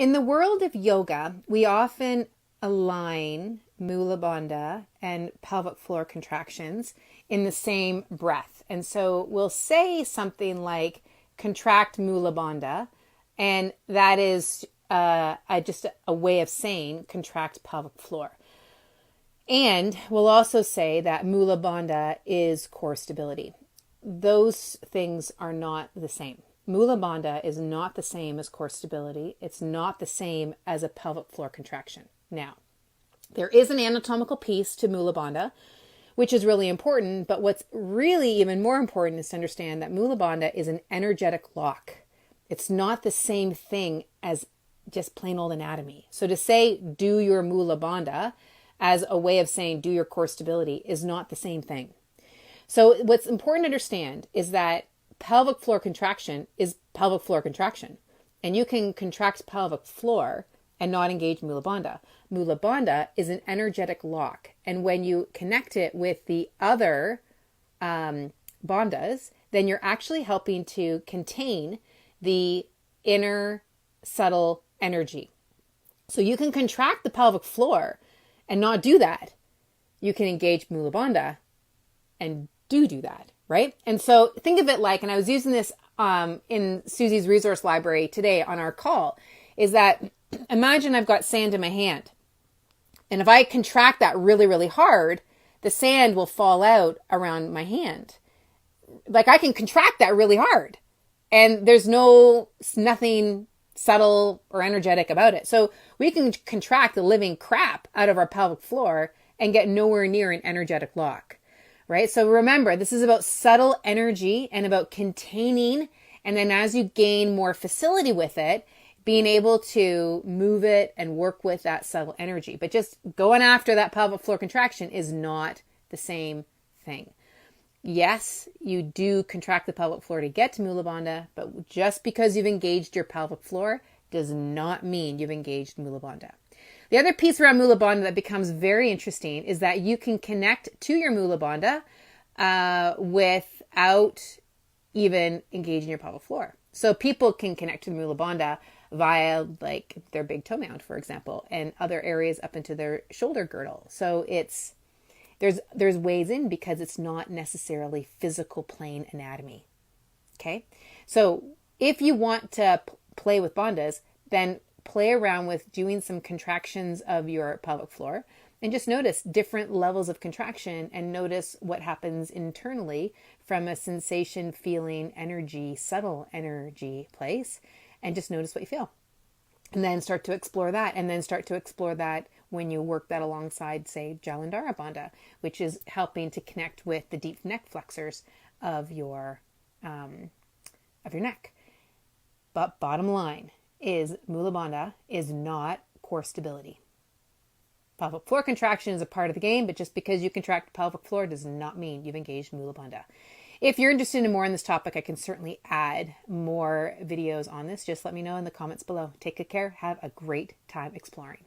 In the world of yoga, we often align mula bandha and pelvic floor contractions in the same breath. And so we'll say something like contract mula bandha, and that is just a way of saying contract pelvic floor. And we'll also say that mula bandha is core stability. Those things are not the same. Mula bandha is not the same as core stability. It's not the same as a pelvic floor contraction. Now, there is an anatomical piece to mula bandha, which is really important, but what's really even more important is to understand that mula bandha is an energetic lock. It's not the same thing as just plain old anatomy. So to say do your mula bandha as a way of saying do your core stability is not the same thing. So what's important to understand is that pelvic floor contraction is pelvic floor contraction. And you can contract pelvic floor and not engage mula bandha. Mula bandha is an energetic lock. And when you connect it with the other bandhas, then you're actually helping to contain the inner subtle energy. So you can contract the pelvic floor and not do that. You can engage mula bandha and do that, right? And so think of it like, and I was using this in Susi's resource library today on our call, is that imagine I've got sand in my hand. And if I contract that really, really hard, the sand will fall out around my hand. Like I can contract that really hard and there's nothing subtle or energetic about it. So we can contract the living crap out of our pelvic floor and get nowhere near an energetic lock. Right? So remember, this is about subtle energy and about containing. And then as you gain more facility with it, being able to move it and work with that subtle energy. But just going after that pelvic floor contraction is not the same thing. Yes, you do contract the pelvic floor to get to mula bandha, but just because you've engaged your pelvic floor does not mean you've engaged mula bandha. The other piece around mula bandha that becomes very interesting is that you can connect to your mula bandha without even engaging your pelvic floor. So people can connect to the mula bandha via like their big toe mound, for example, and other areas up into their shoulder girdle. So there's ways in because it's not necessarily physical plane anatomy. Okay, so if you want to play with bandhas, then play around with doing some contractions of your pelvic floor and just notice different levels of contraction and notice what happens internally from a sensation, feeling, energy, subtle energy place, and just notice what you feel. And then start to explore that, and then start to explore that when you work that alongside, say, Jalandhara bandha, which is helping to connect with the deep neck flexors of your neck. But bottom line is mula bandha is not core stability. Pelvic floor contraction is a part of the game, but just because you contract pelvic floor does not mean you've engaged mula bandha. If you're interested in more on this topic, I can certainly add more videos on this. Just let me know in the comments below. Take good care. Have a great time exploring.